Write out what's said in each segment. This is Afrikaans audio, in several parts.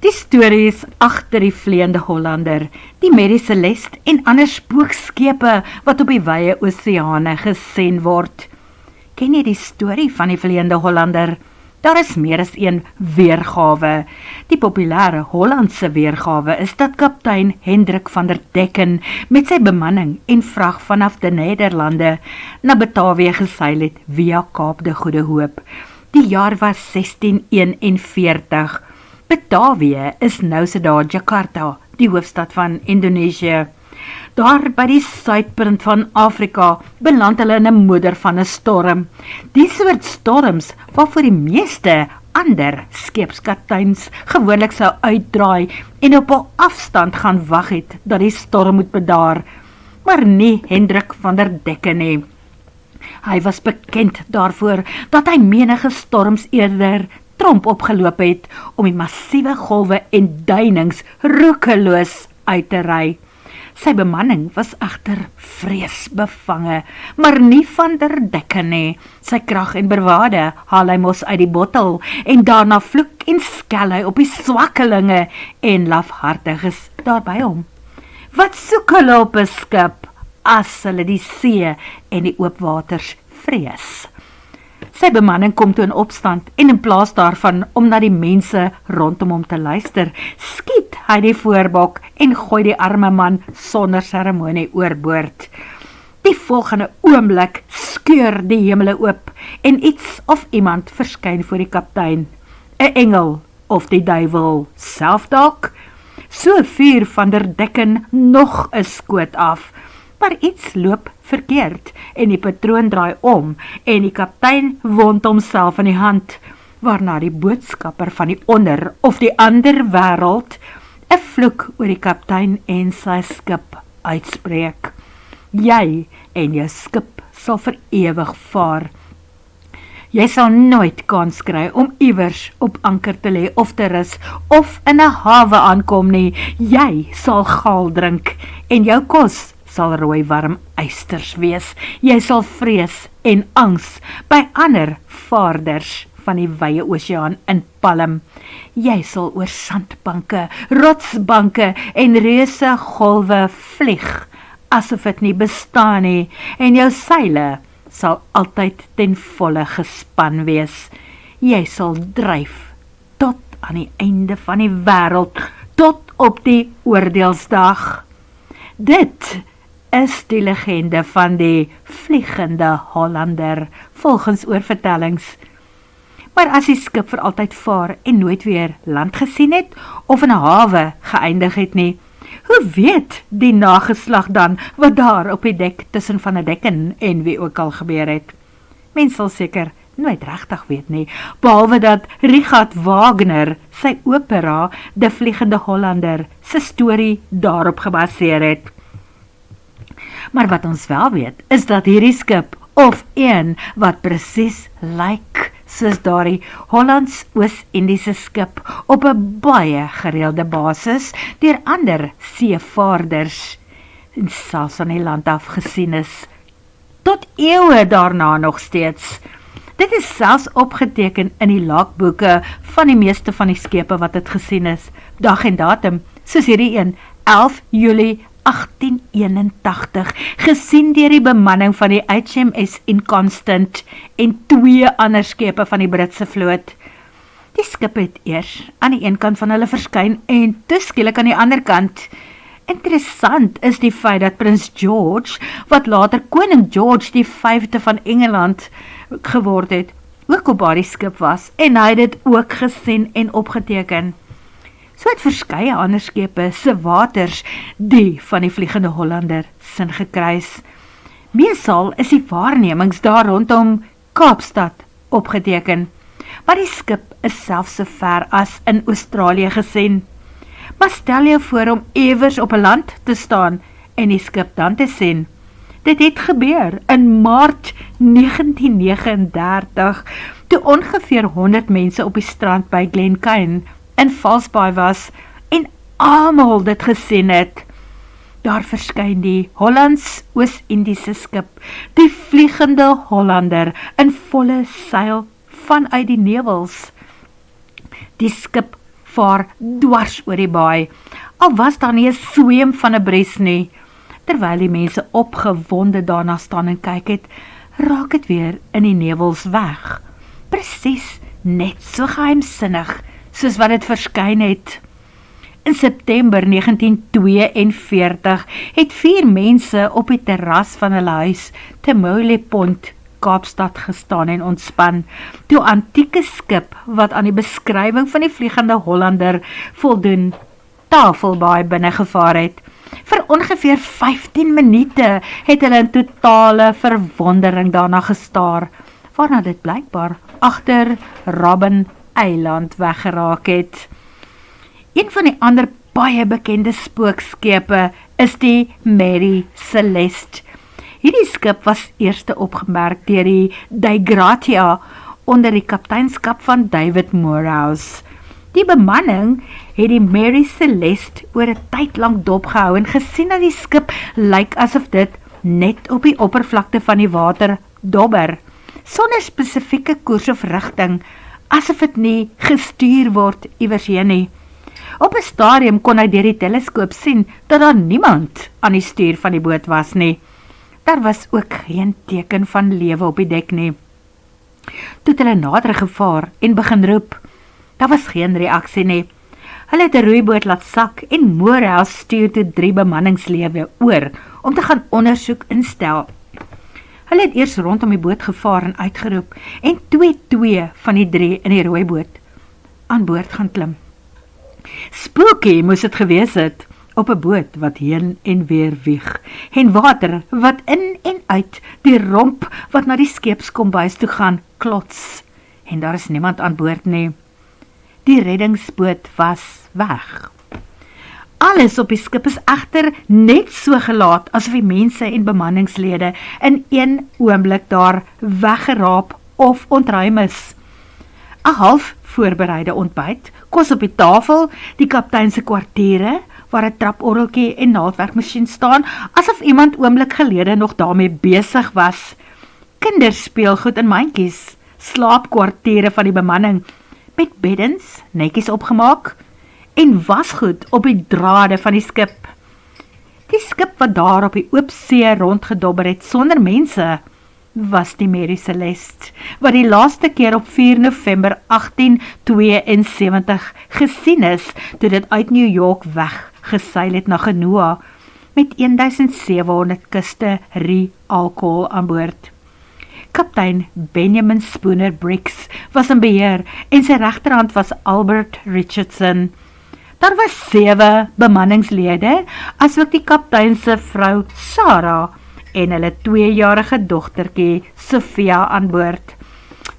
Die stories agter die vleiende Hollander, die Mary Celeste en ander spookskepe wat op die wye oseane gesien word. Ken jy die storie van die vleiende Hollander? Daar is meer as een weergawe. Die populêre Hollandse weergawe is dat kaptein Hendrik van der Decken met sy bemanning en vrag vanaf die Nederlande na Batavië geseil het via Kaap de Goede Hoop. Die jaar was 1641. Batavië is nou se daar Jakarta, die hoofstad van Indonesië. Daar by die suidpunt van Afrika beland hulle in 'n moeder van 'n storm. Die soort storms waarvoor die meeste ander skeepskapteins gewoonlik sou uitdraai en op 'n afstand gaan wag het dat die storm moet bedaar, maar nie Hendrik van der Decken nie. Hy was bekend daarvoor dat hy menige storms eerder tromp opgeloop het om die massiewe golwe en duinings roekeloos uit te ry. Sy bemanning was egter vreesbevange, maar nie van der Decken nie. Sy krag en bravade haal hy mos uit die bottel en daarna vloek en skel hy op die swakkelinge en lafhartiges daarby hom. Wat soek hulle op 'n skip as hulle die see en die oop waters vrees? Sy bemanning kom toe in opstand en in plaas daarvan om na die mense rondom hom te luister, skiet hy die voorbok en gooi die arme man sonder seremonie oorboord. Die volgende oomblik skeur die hemele oop en iets of iemand verskyn voor die kaptein. 'n Engel of die duiwel self dalk? So vuur van der Decken nog 'n skoot af, maar iets loop verkeerd en die patroon draai om en die kaptein wond homself in die hand, waarna die boodskapper van die onder of die ander wêreld 'n vloek oor die kaptein en sy skip uitspreek. Jy en jou skip sal vir ewig vaar. Jy sal nooit kans kry om iewers op anker te lê of te rus of in 'n hawe aankom nie. Jy sal gaal drink en jou kos sal rooi warm eisters wees. Jy sal vrees en angs by ander vaarders van die wye oseaan inpalm. Jy sal oor sandbanke, rotsbanke en reuse golwe vlieg, asof dit nie bestaan nie, en jou seile sal altyd ten volle gespan wees. Jy sal dryf tot aan die einde van die wêreld, tot op die oordeelsdag. Dit is die legende van die vliegende Hollander, volgens oorvertellings. Maar as die skip vir altyd vaar en nooit weer land gesien het, of in 'n hawe geëindig het nie, hoe weet die nageslag dan wat daar op die dek tussen van 'n Decken en wie ook al gebeur het? Mens sal seker nooit regtig weet nie, behalwe dat Richard Wagner sy opera Die Vliegende Hollander sy storie daarop gebaseer het. Maar wat ons wel weet, is dat hierdie skip, of een wat presies lyk soos daardie Hollands-Oos-Indiese skip, op 'n baie gereelde basis deur ander seevaarders en selfs van die land af gesien is, tot eeue daarna nog steeds. Dit is selfs opgeteken in die logboeke van die meeste van die skepe wat het gesien is, dag en datum, soos hierdie een, 11 Julie 1881, gesien deur die bemanning van die HMS Inconstant en 2 ander skepe van die Britse vloot. Die skip het eers aan die een kant van hulle verskyn en toe skielik aan die ander kant. Interessant is die feit dat Prins George, wat later koning George die 5de van Engeland geword het, ook op daardie skip was en hy het dit ook gesien en opgeteken. So het verskeie ander skepe se waters die van die Vliegende Hollander sin gekruis. Meestal is die waarnemings daar rondom Kaapstad opgeteken, maar die skip is selfs so ver as in Australië gesien. Maar stel jou voor om ewers op 'n land te staan en die skip dan te sien. Dit het gebeur in Maart 1939, toe ongeveer 100 mense op die strand by Glencairn in Falsbaai was en almal dit gesien het. Daar verskyn die Hollands-Oos-Indiese skip, die Vliegende Hollander, in volle seil vanuit die nevels. Die skip vaar dwars oor die baai, al was daar nie 'n sweem van 'n bries nie. Terwyl die mense opgewonde daarna staan en kyk het, raak het weer in die nevels weg. Presies net so geheimsinnig, soos wat het verskyn het. In September 1942 het 4 mense op die terras van hulle huis te Moulepont, Kaapstad gestaan en ontspan, toe antieke skip wat aan die beskrywing van die Vliegende Hollander voldoen, Tafelbaai binnegevaar het. Vir ongeveer 15 minute het hulle in totale verwondering daarna gestaar, waarna dit blykbaar agter Robben Eiland weggeraak het. Een van die ander baie bekende spookskepe is die Mary Celeste. Hierdie skip was eerste opgemerk deur die Dei Gratia onder die kapteinskap van David Morehouse. Die bemanning het die Mary Celeste oor 'n tyd lank dopgehou en gesien dat die skip lyk asof dit net op die oppervlakte van die water dobber, sonder spesifieke koers of rigting, asof dit nie gestuur word iewers heen nie. Op 'n stadium kon hy deur die teleskoop sien dat daar niemand aan die stuur van die boot was nie. Daar was ook geen teken van lewe op die dek nie. Toe het hulle nader gevaar en begin roep. Daar was geen reaksie nie. Hulle het 'n roeiboot laat sak en Morehouse stuur toe 3 bemanningslede oor om te gaan ondersoek instel. Hulle het eers rondom die boot gevaar en uitgeroep en 2 van die 3 in die rooiboot aan boord gaan klim. Spooky moes het gewees het, op 'n boot wat heen en weer wieg, en water wat in en uit die romp wat na die skeepskombuis toe gaan klots, en daar is niemand aan boord nie. Die reddingsboot was weg. Alles op die skip is egter net so gelaat asof die mense en bemanningslede in een oomblik daar weggeraap of ontruim is. 'n half voorbereide ontbyt, kos op die tafel, die kaptein se kwartiere, waar 'n traporgeltjie en naaldwerkmasjien staan, asof iemand oomblik gelede nog daarmee besig was. Kinderspeelgoed en mandjies, slaapkwartiere van die bemanning, met beddens netjies opgemaak, en wasgoed op die drade van die skip. Die skip wat daar op die oop see rondgedobber het sonder mense, was die Mary Celeste, wat die laaste keer op 4 November 1872 gesien is, toe dit uit New York weggeseil het na Genoa, met 1700 kuste alcohol aan boord. Kaptein Benjamin Spooner Briggs was in beheer en sy regterhand was Albert Richardson. Daar was 7 bemanningslede, asook die kaptein se vrou Sarah en hulle 2-jarige dogtertjie Sophia aan boord.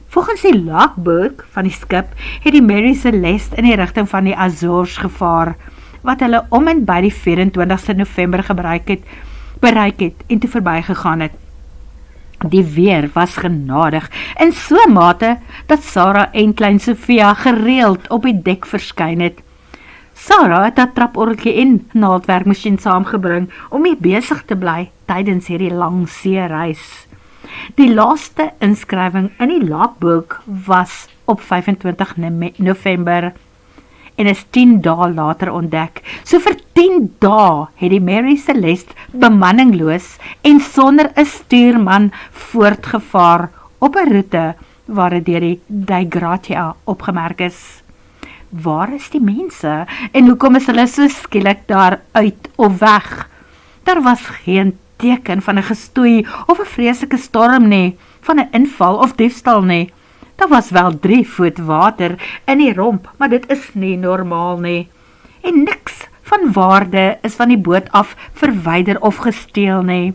Volgens die logboek van die skip het die Mary Celeste in die rigting van die Azores gevaar, wat hulle om en by die 24 November bereik het en toe verbygegaan het. Die weer was genadig, in so mate dat Sarah en klein Sophia gereeld op die dek verskyn het. Sarah het 'n traporgeltjie en naaldwerkmasjien saamgebring om mee besig te bly tydens hierdie lang seereis. Die laaste inskrywing in die logboek was op 25 November en is 10 dae later ontdek. So vir 10 dae het die Mary Celeste bemanningloos en sonder 'n stuurman voortgevaar op 'n roete waar dit deur die Dei Gratia opgemerk is. Waar is die mense en hoekom is hulle so skielik daar uit of weg? Daar was geen teken van 'n gestoei of 'n vreeslike storm nie, van 'n inval of diefstal nie. Daar was wel 3 voet water in die romp, maar dit is nie normaal nie. En niks van waarde is van die boot af verwyder of gesteel nie.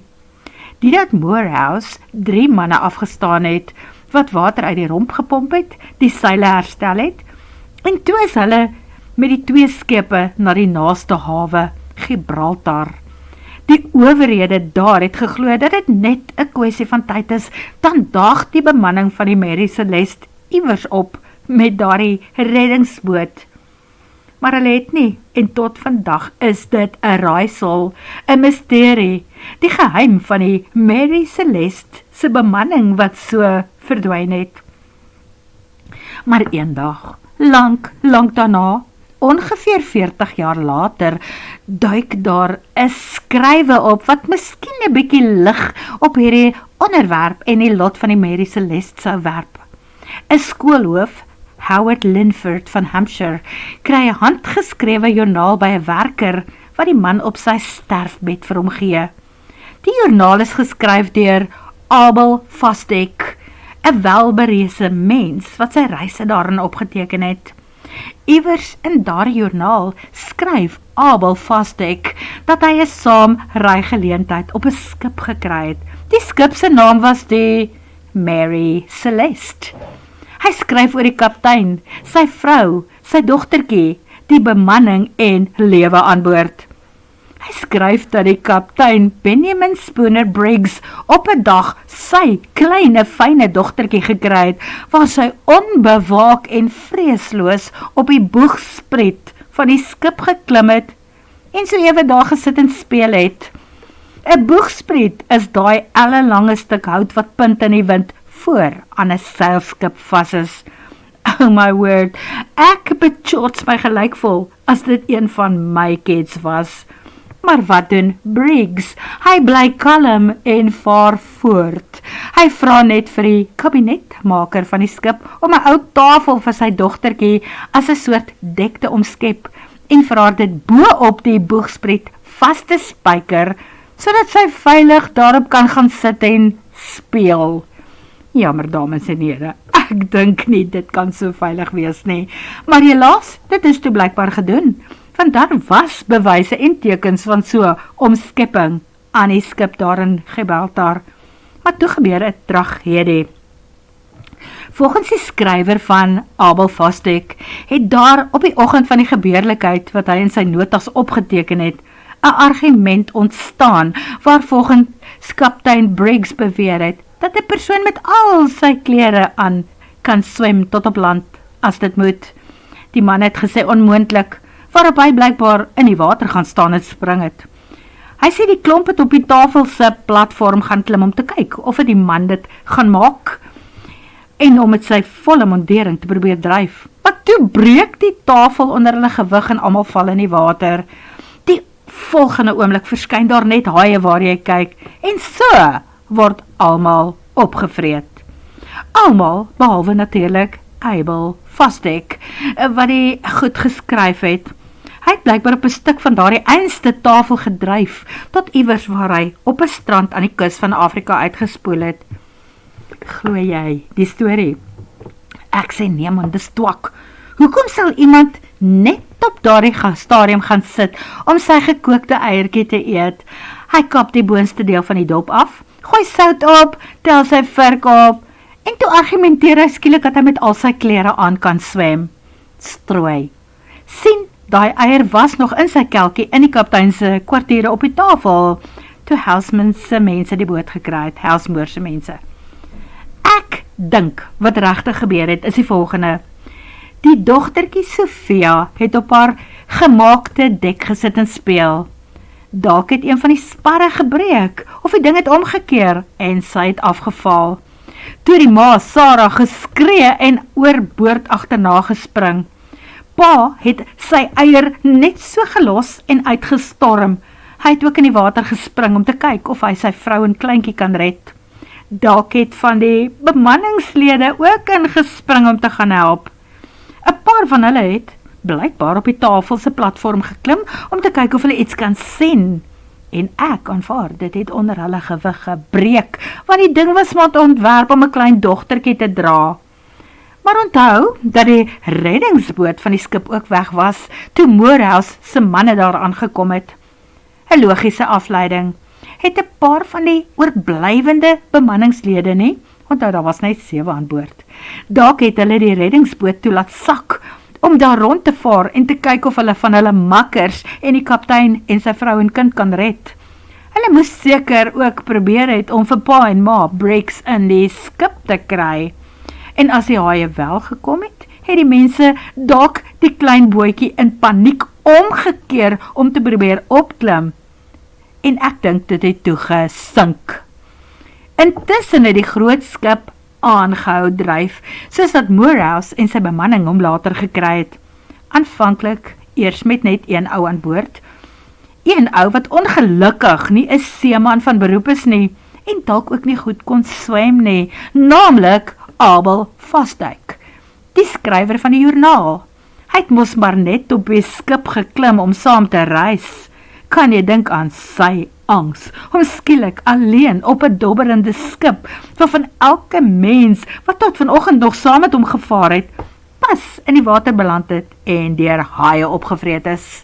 Die dat Morehouse 3 manne afgestaan het, wat water uit die romp gepomp het, die seile herstel het, en toe is hulle met die 2 skepe na die naaste hawe, Gibraltar. Die owerhede daar het geglo dat dit net 'n kwessie van tyd is, dan daag die bemanning van die Mary Celeste iewers op met daardie reddingsboot. Maar hulle het nie, en tot vandag is dit 'n raaisel, 'n misterie, die geheim van die Mary Celeste se bemanning wat so verdwyn het. Maar eendag, lank daarna, ongeveer 40 jaar later duik daar 'n skrywe op wat miskien 'n bietjie lig op hierdie onderwerp en die lot van die Mary Celeste sou werp. 'n Skoolhoof, Howard Linford van Hampshire, kry 'n handgeskrewe joernaal by 'n werker wat die man op sy sterfbed vir hom gee. Die joernaal is geskryf deur Abel Fosdick, 'n welberese mens wat sy reise daarin opgeteken het. Iewers in daardie joernaal skryf Abel Fosdick dat hy 'n saamreigeleentheid op 'n skip gekry het. Die skip se naam was die Mary Celeste. Hy skryf oor die kaptein, sy vrou, sy dogtertjie, die bemanning en lewe aan boord. Hy skryf dat die kaptein Benjamin Spooner Briggs op 'n dag sy kleine fyne dogtertjie gekry het, waar sy onbewaak en vreesloos op die boegspret van die skip geklim het en so ewe daar gesit en speel het. 'n Boegspret is daai ellelange stuk hout wat punt in die wind voor aan 'n seilskip vas is. Oh my word, ek betjots my gelykvol as dit een van my kids was. Maar wat doen Briggs? Hy bly kalm en vaar voort. Hy vra net vir die kabinetmaker van die skip om 'n ou tafel vir sy dogtertjie as 'n soort dek te omskep en vir haar dit bo op die boegspret vas te spyker, sodat sy veilig daarop kan gaan sit en speel. Jammer dames en here, ek dink nie dit kan so veilig wees nie, maar helaas, dit is toe blykbaar gedoen, want daar was bewyse en tekens van so omskepping aan die skip daar in Gibraltar, maar toe gebeur 'n tragedie. Volgens die skrywer van Abel Fosdick het daar op die oggend van die gebeurlikheid wat hy in sy notas opgeteken het, 'n argument ontstaan waar volgens kaptein Briggs beweer het dat 'n persoon met al sy klere aan kan swem tot op land as dit moet. Die man het gesê onmoontlik, waarop hy blykbaar in die water gaan staan en spring het. Hy sê die klomp het op die tafel se platform gaan klim om te kyk of het die man dit gaan maak en om met sy volle mondering te probeer dryf. Maar toe breek die tafel onder hulle gewig en almal val in die water. Die volgende oomblik verskyn daar net haie waar jy kyk en so word almal opgevreet. Almal, behalwe natuurlik Abel Fosdick, wat die goed geskryf het. Hy het blykbaar op 'n stuk van daardie einste tafel gedryf, tot iewers waar hy op 'n strand aan die kus van Afrika uitgespoel het. Glo jy die storie? Ek sê nee man, dis twak. Hoekom sal iemand net op daardie stadium gaan sit om sy gekookte eiertjie te eet? Hy kap die boonste deel van die dop af, gooi sout op, tel sy vurk op, en toe argumenteer hy skielik dat hy met al sy klere aan kan swem. Strooi. Sien, daai eier was nog in sy kelkie in die kaptein se kwartiere op die tafel, toe Houseman se mense die boot gekry het, Housemoor se mense. Ek dink wat regtig gebeur het, is die volgende. Die dogtertjie Sophia het op haar gemaakte dek gesit en speel. Dalk het een van die sparre gebreek, of die ding het omgekeer, en sy het afgeval. Toe die ma Sarah geskree en oorboord agterna gespring. Pa het sy eier net so gelos en uitgestorm. Hy het ook in die water gespring om te kyk of hy sy vrou en kleintjie kan red. Dalk het van die bemanningslede ook ingespring om te gaan help. 'n Paar van hulle het blykbaar op die tafel se platform geklim om te kyk of hulle iets kan sien. En ek aanvaar, dit het onder hulle gewig gebreek, want die ding was maar ontwerp om 'n klein dogtertjie te dra. Maar onthou, dat die reddingsboot van die skip ook weg was, toe Morehouse se manne daar aangekom het. 'n Logiese afleiding. Het 'n paar van die oorblywende bemanningslede nie, onthou daar was net 7 aan boord. Dalk het hulle die reddingsboot toe laat sak, om daar rond te vaar en te kyk of hulle van hulle makkers en die kaptein en sy vrou en kind kan red. Hulle moes seker ook probeer het om vir pa en ma Briggs in die skip te kry. En as die haie wel gekom het, het die mense dalk die klein bootjie in paniek omgekeer om te probeer opklim. En ek dink dit het toe gesink. Intussen het die groot skip aangehou dryf, soos dat Morehouse en sy bemanning hom later gekry het. aanvanklik eers met net een ou aan boord. Een ou wat ongelukkig nie 'n seeman van beroep is nie, en dalk ook nie goed kon swem nie, naamlik Abel Vosdijk, die skrywer van die joernaal. Hy het mos maar net op die skip geklim om saam te reis. Kan jy dink aan sy angs om skielik alleen op 'n dobberende skip, waarvan elke mens wat tot vanoggend nog saam met hom gevaar het, pas in die water beland het en deur haie opgevreet is.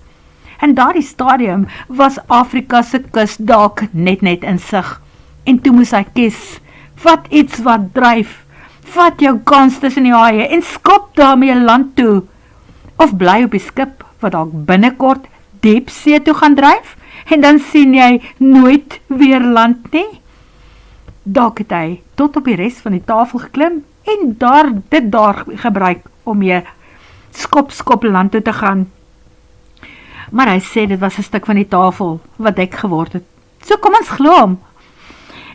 In daardie stadium was Afrika se kus dalk net in sig. En toe moes hy kies, vat iets wat dryf, vat jou kans tussen die haie en skop daarmee land toe. Of bly op die skip wat dalk binnekort diep see toe gaan dryf en dan sien jy nooit weer land nie. Dalk het hy tot op die res van die tafel geklim en dit daar gebruik om mee skop land toe te gaan. Maar hy sê dit was 'n stuk van die tafel wat dek geword het. So kom ons glo hom.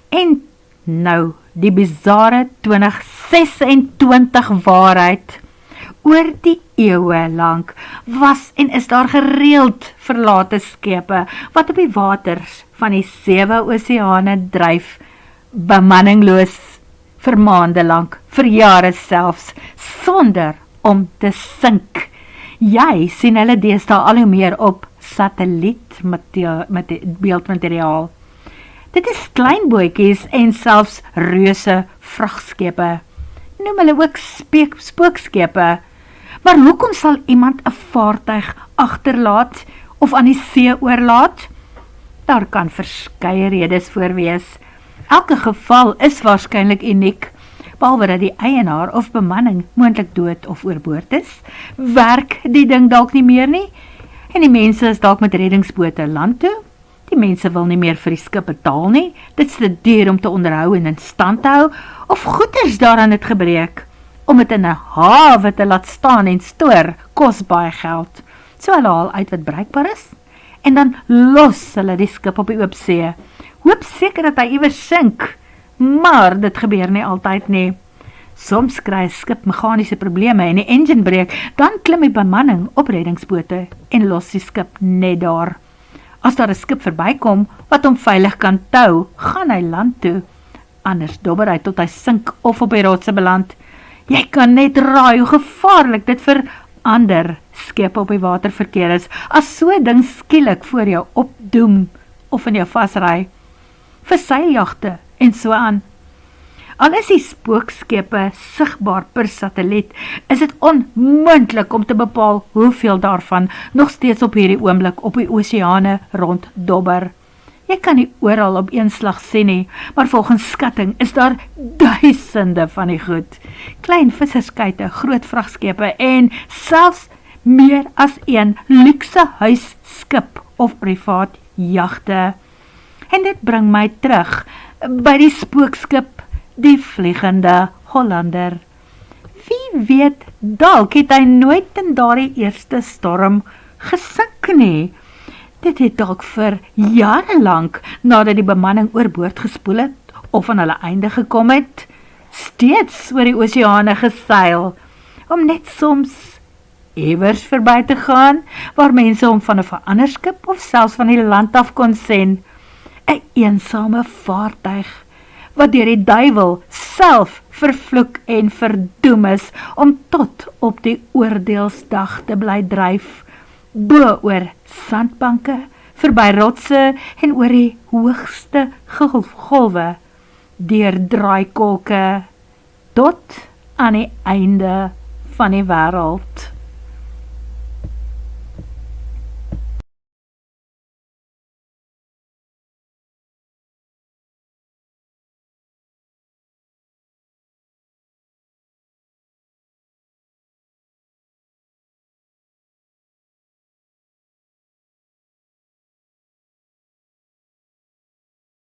En nou, die bizarre 2026 waarheid. Oor die eeue lank was en is daar gereeld verlate skepe wat op die waters van die 7 oseane dryf, bemanningloos, vir maande lank, vir jare selfs, sonder om te sink. Jy sien hulle deesdae al hoe meer op satelliet met beeldmateriaal. Dit is klein bootjies en selfs reuse vragtskepe. Noem hulle ook spookskepe. Maar hoekom sal iemand 'n vaartuig agterlaat of aan die see oorlaat? Daar kan verskeie redes voor wees. Elke geval is waarskynlik uniek, behalwe dat die eienaar of bemanning moontlik dood of oorboord is, werk die ding dalk nie meer nie, en die mense is dalk met reddingsbote land toe. Die mense wil nie meer vir die skip betaal nie, dit is te duur om te onderhou en in stand te hou, of goeders daaraan het gebreek. Om het in 'n hawe te laat staan en stoor, kos baie geld. So hulle haal uit wat bruikbaar is, en dan los hulle die skip op die oop see. Hoop seker dat hy iewers sink, maar dit gebeur nie altyd nie. Soms kry 'n skip meganiese probleme en die engine breek, dan klim die bemanning op reddingsbote en los die skip net daar. As daar 'n skip verbykom wat hom veilig kan tou, gaan hy land toe. Anders dobber hy tot hy sink of op die rotse beland. Jy kan net raai hoe gevaarlik dit vir ander skepe op die waterverkeer is, as so 'n ding skielik voor jou opdoem of in jou vasry, vir seiljagte en so aan. Al is die spookskepe sigbaar per satelliet, is dit onmoontlik om te bepaal hoeveel daarvan nog steeds op hierdie oomblik op die oseane ronddobber. Jy kan nie oral op een slag sien nie, maar volgens skatting is daar duisende van die goed. Klein visserskuite, groot vragtskepe en selfs meer as een luukse huisskip of privaat jagte. En dit bring my terug by die spookskip, die Vliegende Hollander. Wie weet, dalk het hy nooit in daardie eerste storm gesink nie. Dit het dalk vir jare lank, nadat die bemanning oorboord gespoel het, of aan hulle einde gekom het, steeds oor die oseane geseil, om net soms ewers verby te gaan, waar mense hom van 'n verander skip of selfs van die land af kon sien. 'n eensame vaartuig, wat deur die duiwel self vervloek en verdoem is, om tot op die oordeelsdag te bly dryf, bo oor sandbanke, verby rotse en oor die hoogste golwe, deur draaikolke, tot aan die einde van die wêreld.